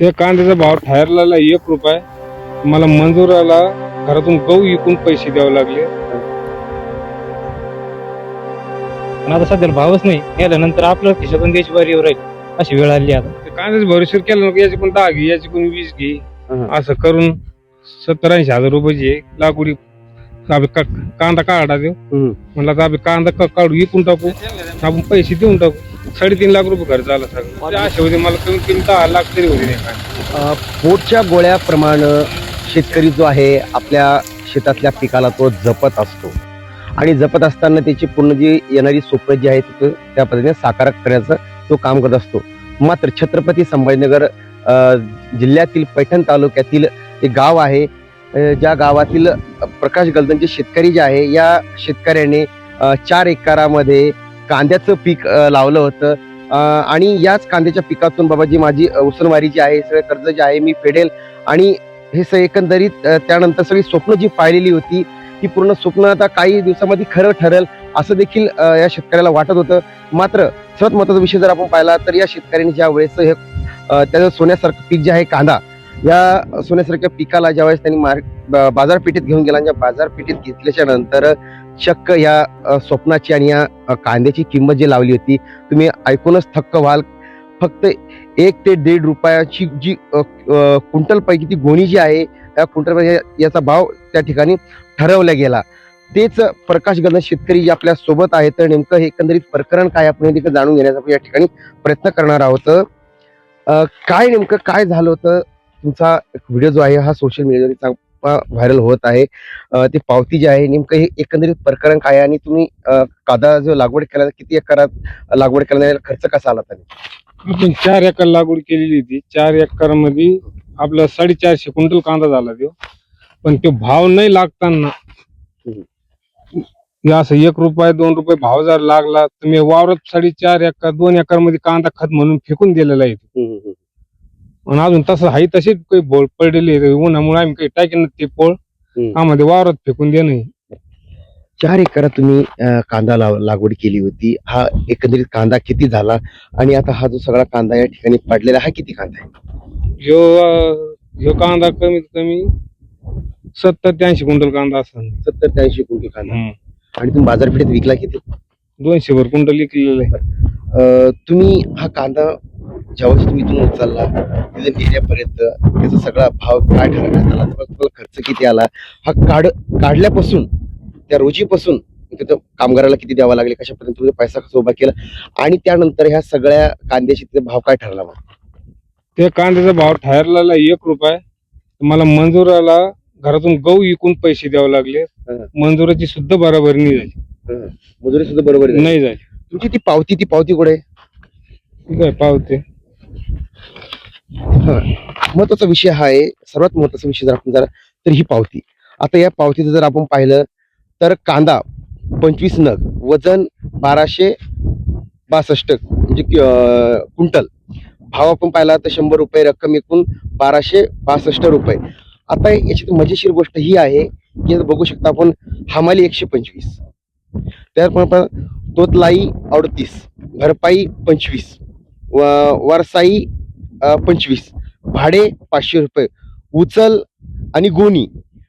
ते कांद्याचा भाव ठरलेला 1 रुपये. मला मंजुराला घरातून गहू विकून पैसे द्यावे लागले. पण आता सध्याला भावच नाही, गेल्यानंतर आपलं खिशातून द्यायची बारी येऊ राहील अशी वेळ आली आता. ते कांद्याचं भरोश्यावर केलं नको, याची पण 10 घे, याची पण 20 घे, असं करून 70-80 हजार रुपयाची लागवडी कांदा काढा देऊ. म्हणलं आता आपण कांदा काढू, विकून टाकू, आपण पैसे देऊन टाकू. 3.5 लाख रुपये खर्च आला सगळं. अशा होते मला कमीत कमी 10 लाख तरी होते नाही. पोटच्या गोळ्याप्रमाणे शेतकरी जो आहे आपल्या शेतातल्या पिकाला तो जपत असतो आणि जपत असताना त्याची पूर्ण जी येणारी स्वप्न जी आहेत त्या पद्धतीने साकार करण्याचं तो काम करत असतो. मात्र छत्रपती संभाजीनगर जिल्ह्यातील पैठण तालुक्यातील एक गाव आहे, ज्या गावातील प्रकाश गलदनचे शेतकरी जे आहे, या शेतकऱ्याने 4 एकरामध्ये कांद्याचं पीक लावलं होतं आणि याच कांद्याच्या पिकातून बाबाजी माझी उसनवारी जी आहे, सगळे कर्ज जे आहे मी फेडेल आणि हे एकंदरीत त्यानंतर सगळी स्वप्न जी पाहिलेली होती ती पूर्ण स्वप्न आता काही दिवसामध्ये खरं ठरेल असं देखील या शेतकऱ्याला वाटत होतं. मात्र सर्वात महत्त्वाचा विषय जर आपण पाहिला तर या शेतकऱ्यांनी ज्या वेळेस हे त्याचं सोन्यासारखं पीक जे आहे कांदा, या सोन्यासारख्या पिकाला ज्यावेळेस त्यांनी बाजारपेठेत घेऊन गेला, ज्या बाजारपेठेत घेतल्याच्या नंतर चक्क या स्वप्नाची आणि या कांद्याची किंमत जी लावली होती तुम्ही ऐकूनच थक्क व्हाल. फक्त 1 ते 1.5 रुपयाची जी क्विंटल पैकी ती गोणी जी आहे, त्या क्विंटल याचा भाव त्या ठिकाणी ठरवला गेला. तेच प्रकाश गलदन शेतकरी आपल्या सोबत आहेत. तर नेमकं हे एकंदरीत प्रकरण काय आपण देखील जाणून घेण्याचा आपण या ठिकाणी प्रयत्न करणार आहोत. काय नेमकं काय झालं होतं, तुमचा व्हिडिओ जो आहे हा सोशल मीडियावर व्हायरल होत आहे. ती पावती जी आहे नेमकं हे एकंदरीत प्रकरण काय आणि तुम्ही कांदा जो लागवड केला किती एकरात लागवड करण्याला खर्च कसा आला त्याने? आपण 4 एकर लागवड केलेली होती. 4 एकरमध्ये आपला 450 क्विंटल कांदा झाला तो. पण तो भाव नाही लागताना असं 1 रुपये 2 रुपये भाव जर लागला तर मी वावरात 4.5 एकर 2 एकर मध्ये कांदा खत म्हणून फेकून दिलेला आहे. आणि अजून तसं आहे, तसेच काही बोळ पडलेले उन्हामुळे आम्ही काही टाकेन ते पोळ आम्हाला वावरात फेकून देणं. 4 एकरात तुम्ही कांदा लागवड केली होती. हा एकंदरीत कांदा किती झाला आणि आता हा जो सगळा कांदा या ठिकाणी पडलेला हा किती कांदा आहे? ह्यो कांदा कमीत कमी 70 ते 80 क्विंटल कांदा असेल. 70 ते 80 क्विंटल कांदा. आणि तुम्ही बाजारपेठेत विकला किती? 200 वर क्विंटल विकलेलं आहे. तुम्ही हा कांदा ज्यावेळेस तुम्ही इथून उचलला तिथे नेण्यापर्यंत त्याचा सगळा भाव काय ठरवण्यात आला, तुम्हाला खर्च किती आला, हा काढल्यापासून त्या रोजीपासून तिथं कामगाराला किती द्यावा लागले, कशा पद्धतीने तुम्ही पैसा कसा उभा केला आणि त्यानंतर ह्या सगळ्या कांद्याचे तिथे भाव काय ठरला? मग त्या कांद्याचा भाव ठरलेला 1 रुपये. मला मंजुराला घरातून गहू विकून पैसे द्यावे लागले. मंजुराची सुद्धा बरोबर नाही झाली. मजुरी सुद्धा बरोबर नाही झाली. तुमची ती पावती कुठे? ठीक आहे, पावते. महत्वाचा विषय हा आहे, सर्वात महत्वाचा विषय जर आपण जरा तर ही पावती. आता या पावतीचं जर आपण पाहिलं तर कांदा 25 नग, वजन 1262 म्हणजे क्विंटल, भाव आपण पाहिला तर 100 रुपये, रक्कम एकूण 1262 रुपये. आता याची मजेशीर गोष्ट ही आहे की बघू शकता आपण, हमाली 125, त्याचप्रमाणे तोतलाई 38, भरपाई 25, वरसाई 25, भाडे 500 रुपये, उचल आणि गोणी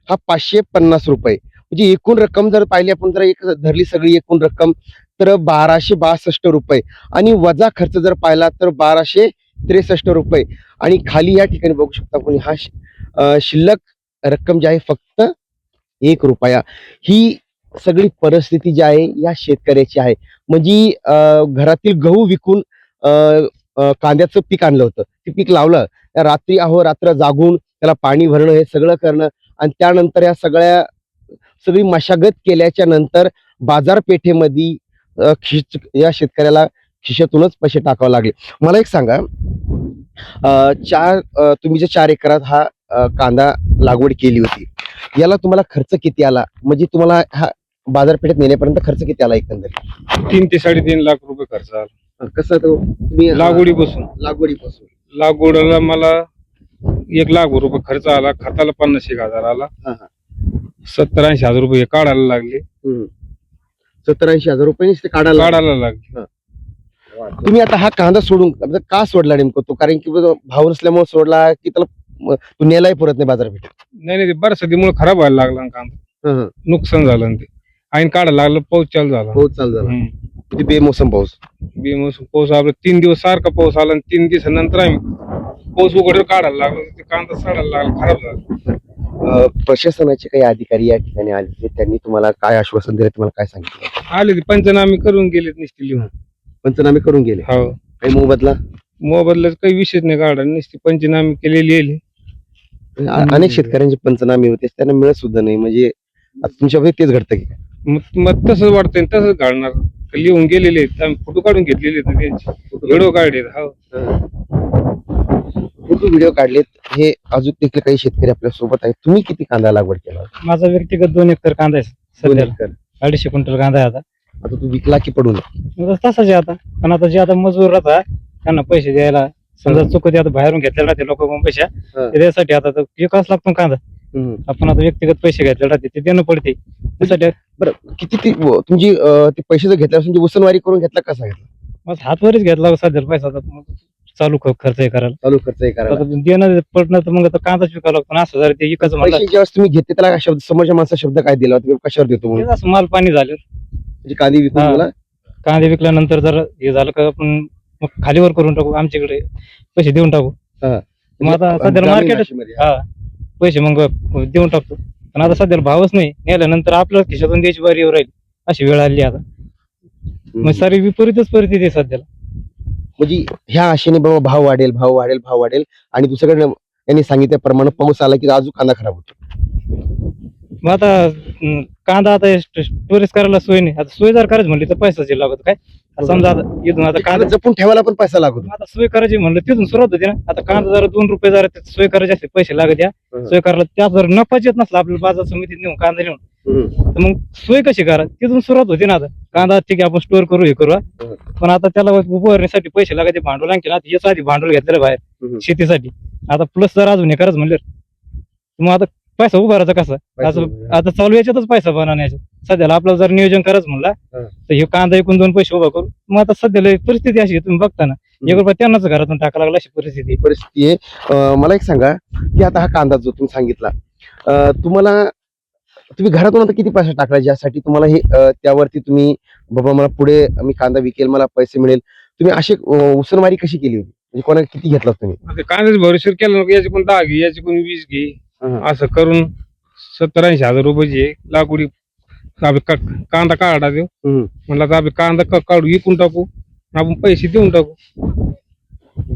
हा 550 रुपये. म्हणजे एकूण रक्कम जर पाहिली आपण, जर एक धरली सगळी एकूण रक्कम तर 1262 रुपये आणि वजा खर्च जर पाहिला तर 1263 रुपये. आणि खाली या ठिकाणी बघू शकता आपण, हा शिल्लक रक्कम जी आहे फक्त 1 रुपया. ही सगळी परिस्थिती जी आहे या शेतकऱ्याची आहे. म्हणजे घरातील गहू विकून कांद्याचं पीक आणलं होतं, ते पीक लावलं, रात्री अहोरात्र जागून त्याला पाणी भरणं हे सगळं करणं आणि त्यानंतर या सगळी मशागत केल्याच्या नंतर बाजारपेठेमध्ये या शेतकऱ्याला खिशातूनच पैसे टाकावे लागले. मला एक सांगा, तुम्ही जे 4 एकरात हा कांदा लागवड केली होती, याला तुम्हाला खर्च किती आला? म्हणजे तुम्हाला हा बाजारपेठेत नेण्यापर्यंत खर्च किती आला एकंदरीत? 3 ते 3.5 लाख रुपये खर्च आला. कसं तुम्ही लागवडीपासून लागवडीला मला 1 लाख रुपये खर्च आला. खताला 50-1 हजार आला. 70-80 हजार रुपये काढायला लागले. 70-80 हजार रुपये काढायला लागले. तुम्ही आता हा कांदा सोडून आता का सोडला नेमकं तो? कारण की भाव नसल्यामुळे सोडला की त्याला तो नेलाही पुरत नाही बाजारपेठेत? नाही नाही, ते बरसातीमुळे खराब व्हायला लागला ना कांदा, नुकसान झालं ना ते. आईन काढायला लागलं, पाऊस चालू झाला. पाऊस चालू झाला, हम्म. किती बेमोसम पाऊस. बेमोसम पाऊस आपला 3 दिवस सारखा पाऊस आला आणि 3 दिवसानंतर आम्ही पाऊस उघडवर काढायला लागलो, ते कांदा सडायला लागला, खराब झाला. प्रशासनाचे काही अधिकारी या ठिकाणी आले, त्यांनी तुम्हाला काय आश्वासन दिलं, तुम्हाला काय सांगितलं? आले ते पंचनामे करून गेलेत नुसते लिहून. पंचनामे करून गेले? हो. काही मोबदला? मोबदल्याचा काही विषयच नाही काढा, नुसते पंचनामे केले लिहिले. अनेक शेतकऱ्यांचे पंचनामे होते, त्यांना मिळत सुद्धा नाही. म्हणजे आता तुमच्याकडे तेच घडतं की? मग तसंच वाटतंय, तसंच घालणार. लिहून गेलेले आहेत, आम्ही फोटो काढून घेतलेले आहेत त्यांचे, व्हिडिओ काढले. हो, फोटो व्हिडिओ काढलेत. हे अजून देखील काही शेतकरी आपल्या सोबत आहेत. तुम्ही किती कांदा लागवड केला? माझा व्यक्तिगत 2 एकर कांदा आहे 2 सध्याला. एकर. 250 क्विंटल कांदा आहे आता. आता तू विकला की पडून? तसंच आहे आता. पण आता जे आता मजूर राहतात त्यांना पैसे द्यायला समजा चुकते, आता बाहेरून घेतलेला राहते लोक पैसे, त्यासाठी आता विकास लागतो कांदा. आपण आता व्यक्तिगत पैसे घेतले राहते ते देणं पडते त्यासाठी. बरं, किती तुमची ते पैसे जर घेतल्यापासून उसनवारी करून घेतला, कसा घेतला? माझा हातवरच घेतला सध्याला पैसा. आता चालू खर्च हे करायला, चालू खर्च आहे करायला. आता देणं पडणं तर मग आता कांदाच विकावं लागतो ना. 80,000 ते विकायचं म्हणलं, पैसे ज्यावेळेस तुम्ही घेतले त्याला शब्द, समोरच्या माणसा शब्द काय दिला होता, कशावर देतो म्हणून? ते असं माल पाणी झालं. म्हणजे कांदे विकून हा. मला कांदे विकल्यानंतर जर हे झालं का आपण मग खालीवर करून टाकू, आमच्याकडे पैसे देऊन टाकू. हा. मग आता सध्याला ग्रामीण मार्केट भाषेमध्ये. हा पैसे मग देऊन टाकतो. पण आता सध्याला भावच नाही, नेल्यानंतर आपल्या खिशातून द्यायची बारी येऊ राहील, अशी वेळ आली आता. मग सारी विपरीतच परिस्थिती आहे सध्याला. म्हणजे ह्या आशेने बाबा भाव वाढेल, भाव वाढेल, भाव वाढेल, आणि दुसरीकडे यांनी सांगितल्याप्रमाणे पाऊस आला की अजून कांदा खराब होतो. मग आता कांदा आता स्टोरेज करायला सोय नाही. आता सोय जर करायची म्हणली तर पैसाची लागत काय. आता समजा आता इथून आता कांदा जपून ठेवायला पण पैसा लागतो. आता सोय करायची म्हणलं तिथून सुरुवात होती ना. आता कांदा जरा 2 रुपये जरा सोय करायची असते, पैसे लागत या सोय करायला. त्यात जर नफाच येत नसला आपल्याला बाजार समितीत नेऊन कांदा नेऊन, तर मग सोय कशी करा, तिथून सुरुवात होती ना. आता कांदा ठीक आहे आपण स्टोअर करू, हे करू, पण आता त्याला उभारण्यासाठी पैसे लागायचे, भांडवल आणखी ना. याच आधी भांडवल घेतलेलं बाहेर शेतीसाठी, आता प्लस जर अजून हे करायचं म्हणलं, मग आता पैसा उभारायचा कसा? आता चालू याच्यातच पैसा बनवण्याचा. सध्याला आपल्याला जर नियोजन करायचं म्हणला तर हे कांदा एकूण 2 पैसे उभा करू. मग आता सध्याला परिस्थिती अशी तुम्ही बघता ना, 1 रुपया त्यांनाच घरातून टाका लागला, अशी परिस्थिती आहे. मला एक सांगा की आता हा कांदा जो तुम्ही सांगितला, तुम्ही घरातून आता किती पैसा टाकला ज्यासाठी तुम्हाला हे त्यावरती तुम्ही बाबा मला पुढे मी कांदा विकेल, मला पैसे मिळेल, तुम्ही अशी उसनवारी कशी केली होती? म्हणजे कोणाला किती घेतला तुम्ही? कांद्याच भरोश्यावर केलं नको, याची पण 10 घे, याची पण 20 घे, असं करून 70-80 हजार रुपयाची लागवडी कांदा काढा देऊ. म्हणलं तर आपण कांदा काढू, विकून टाकू, आपण पैसे देऊन टाकू.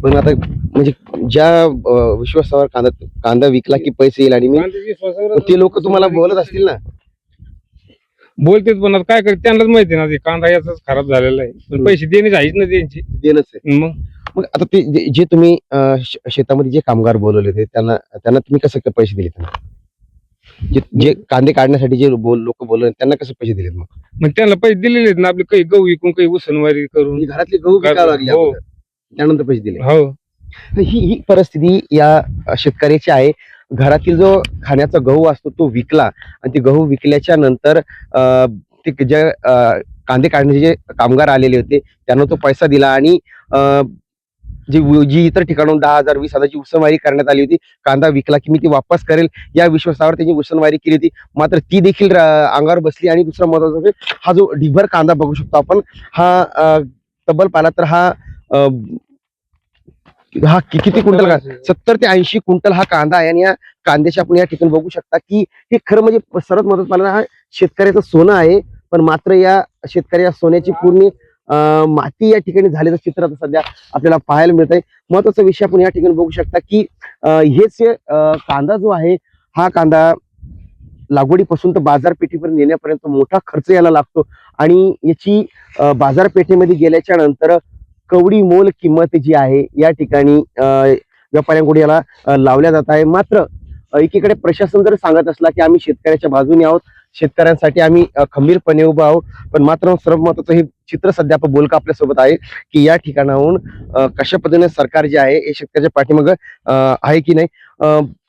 पण आता म्हणजे ज्या विश्वासावर कांदा विकला की पैसे येईल, आणि मी ते लोक तुम्हाला बोलत असतील ना? बोलतेच, पण आता काय करत त्यांनाच माहिती ना, ते कांदा याचाच खराब झालेला आहे, पण पैसे देणे आहेच ना, त्यांचे देणंच आहे. मग आता ते जे तुम्ही शेतामध्ये जे कामगार बोलवले होते त्यांना तुम्ही कसं पैसे दिले? त्यांना जे कांदे काढण्यासाठी जे लोक बोलवले त्यांना कसं पैसे दिलेत? मग त्यांना पैसे दिलेले ना, आपले काही गहू विकून, काही उसनवारी करून, घरातले गहू विकायला लागले, त्यानंतर पैसे दिले. हो. ही परिस्थिती या शेतकऱ्याची आहे. घरातील जो खाण्याचा गहू असतो तो विकला, आणि ते गहू विकल्याच्या नंतर ते जे कांदे काढण्याचे जे कामगार आलेले होते त्यांना तो पैसा दिला, आणि जी इतर ठिकाणून 10,000 20,000ची उसनवारी करण्यात आली होती, कांदा विकला की मी ती वापस करेल या विश्वासावर त्यांनी उसनवारी केली होती. मात्र ती देखील अंगावर बसली. आणि दुसरा महत्वाचा म्हणजे हा जो ढिबर कांदा बघू शकतो आपण, हा तब्बल पाहिला तर हा किती क्विंटल, 70 ते 80 क्विंटल हा कांदा आहे. आणि या कांद्याच्या आपण या ठिकाणी बघू शकता की हे खरं म्हणजे सर्वात महत्वाचं पाहिलं, हा शेतकऱ्याचं सोनं आहे. पण मात्र या शेतकऱ्या सोन्याची पूर्ण माती या ठिकाणी झालेलं चित्र आता सध्या आपल्याला पाहायला मिळत आहे. महत्वाचा विषय आपण या ठिकाणी बघू शकता की हेच कांदा जो आहे, हा कांदा लागवडीपासून तर बाजारपेठेपर्यंत नेण्यापर्यंत मोठा खर्च याला लागतो, आणि याची बाजारपेठेमध्ये गेल्याच्या नंतर कवडी मोल किंमत जी आहे या ठिकाणी व्यापाऱ्यांकडून याला लावल्या जात आहे. मात्र एकीकडे प्रशासन जर सांगत असला की आम्ही शेतकऱ्याच्या बाजूने आहोत, शेतकऱ्यांसाठी आम्ही खंबीरपणे उभा आहोत, पण मात्र सर्व महत्वाचं हे चित्र सध्या आपण बोलका आपल्यासोबत आहे की या ठिकाणाहून कशा पद्धतीने सरकार जे आहे हे शेतकऱ्याच्या पाठीमागे आहे की नाही.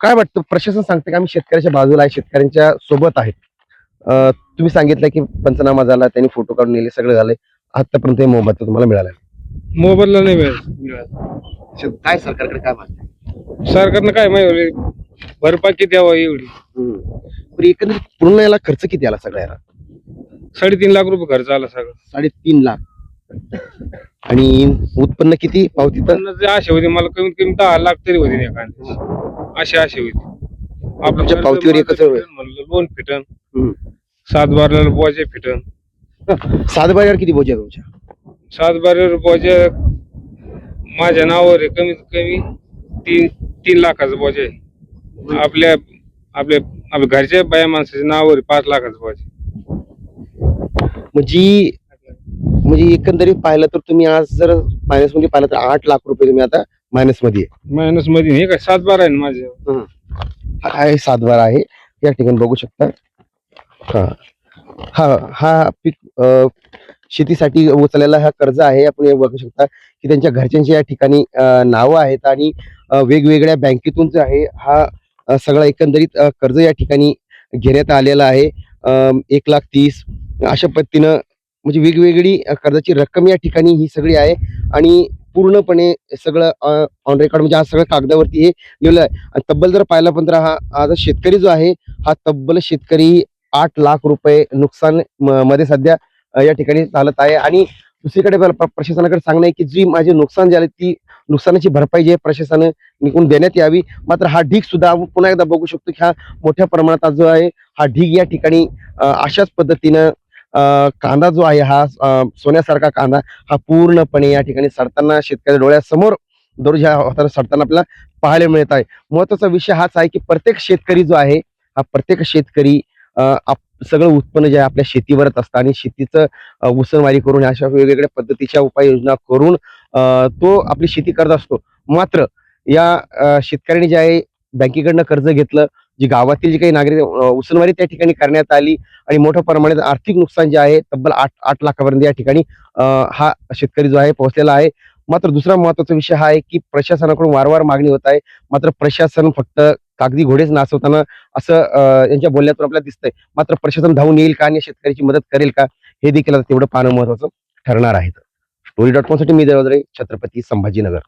काय वाटतं, प्रशासन सांगते की आम्ही शेतकऱ्याच्या बाजूला आहे, शेतकऱ्यांच्या सोबत आहे? तुम्ही सांगितलं की पंचनामा झाला, त्यांनी फोटो काढून नेले, सगळं झालंय, आतापर्यंत मोबदला तुम्हाला मिळाला? मोबदला नाही मिळत. काय सरकारकडे काय मागताय? सरकारनं काय माहिती भरपाई द्यावा एवढी. पण एकंदरीत पूर्ण याला खर्च किती आला सगळ्याला? 3.5 लाख रुपये खर्च आला सगळं. 3.5 लाख. आणि उत्पन्न किती पावती तर? पण जे आशे होते मला कमीत कमी 10 लाख तरी होते एखाद्या. अशी आशे होती. तुमच्या खर्च पावतीवर माझं एकच वेळ? फिटन म्हणलं लोन फिटन 7 बाराला बोजे फिटन. 7 बाजार किती बोजा तुमच्या? 7 बाराला बोजे माझ्या नावावर आहे कमीत कमी 3 लाखाचा बोजा आहे. आपल्या आपल्या आपल्या घरच्या बाया माणसाच्या नावावर आहे 5 लाखाचा बोजा. म्हणजे एकंदरीत पाहिलं तर तुम्ही आज जर मायनस मध्ये पाहिलं तर 8 लाख रुपये तुम्ही आता मायनस मध्ये आहे. मायनस मध्ये हे काय 7 बारा आहे ना माझे. हा 7 बारा आहे या ठिकाणी बघू शकता. हा हा हा पीक शेतीसाठी उचललेला हा कर्ज आहे. आपण हे बघू शकता की त्यांच्या घरच्यांची या ठिकाणी नावं आहेत आणि वेगवेगळ्या बँकेतून जे आहे हा सगळा एकंदरीत कर्ज या ठिकाणी घेण्यात आलेला आहे. 1,30,00,000 अशा पद्धतीनं म्हणजे वेगवेगळी कर्जाची रक्कम या ठिकाणी ही सगळी आहे आणि पूर्णपणे सगळं ऑन रेकॉर्ड म्हणजे आज सगळं कागदावरती हे लिहिलं आहे. आणि तब्बल जर पाहिला पण तर हा शेतकरी जो आहे हा तब्बल शेतकरी 8 लाख रुपये नुकसान मध्ये सध्या या ठिकाणी चालत आहे. आणि दुसरीकडे प्रशासनाकडे सांगणं आहे की जी माझे नुकसान झाले ती नुकसानाची भरपाई जी आहे प्रशासनाकडून देण्यात यावी. मात्र हा ढीग सुद्धा आपण पुन्हा एकदा बघू शकतो की हा मोठ्या प्रमाणात जो आहे हा ढीग या ठिकाणी अशाच पद्धतीनं कांदा जो आहे हा सोन्यासारखा कांदा हा पूर्णपणे या ठिकाणी सडताना शेतकरी डोळ्यासमोर दररोज ह्या होताना सडताना आपल्याला पाहायला मिळत आहे. महत्वाचा विषय हाच आहे की प्रत्येक शेतकरी जो आहे हा प्रत्येक शेतकरी सगळं उत्पन्न जे आहे आपल्या शेतीवरच असतं आणि शेतीचं उसनवारी करून अशा वेगवेगळ्या पद्धतीच्या उपाययोजना करून तो आपली शेती करत असतो. मात्र या शेतकऱ्यांनी जे आहे बँकेकडनं कर्ज घेतलं, जी गावातील जी काही नागरिक उसनवारी त्या ठिकाणी करण्यात आली आणि मोठ्या प्रमाणात आर्थिक नुकसान जे आहे तब्बल 8 लाखापर्यंत या ठिकाणी हा शेतकरी जो आहे पोहोचलेला आहे. मात्र दुसरा महत्वाचा विषय हा आहे की प्रशासनाकडून वारंवार मागणी होत आहे. मात्र प्रशासन फक्त कागदी घोडेच नाचवताना असं यांच्या बोलण्यातून आपल्याला दिसतंय. मात्र प्रशासन धावून येईल का आणि शेतकऱ्याची मदत करेल का हे देखील आता तेवढं पाहणं महत्वाचं ठरणार आहे. story.com साठी मी देवदरे, छत्रपती संभाजीनगर.